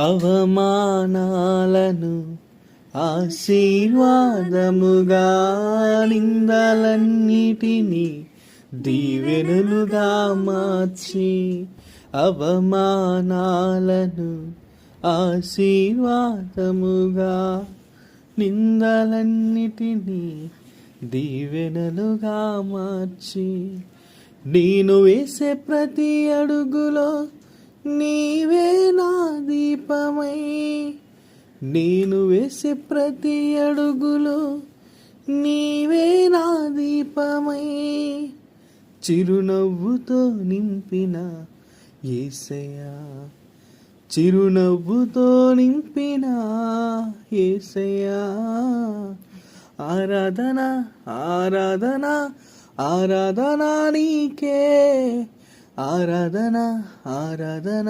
అవమానాలను ఆశీర్వాదముగా, నిందలన్నిటినీ దీవెనలుగా మార్చి, అవమానాలను ఆశీర్వాదముగా, నిందలన్నిటినీ దీవెనలుగా మార్చి, నేను వేసే ప్రతి అడుగులో నీవే నా దీపమై, నేను వేసే ప్రతి అడుగులో నీవే నా దీపమై, చిరునవ్వుతో నింపిన యేసయ్యా, చిరునవ్వుతో నింపిన యేసయ్యా. ఆరాధన ఆరాధన ఆరాధన నీకే, ఆరాధన ఆరాధన ఆరాధన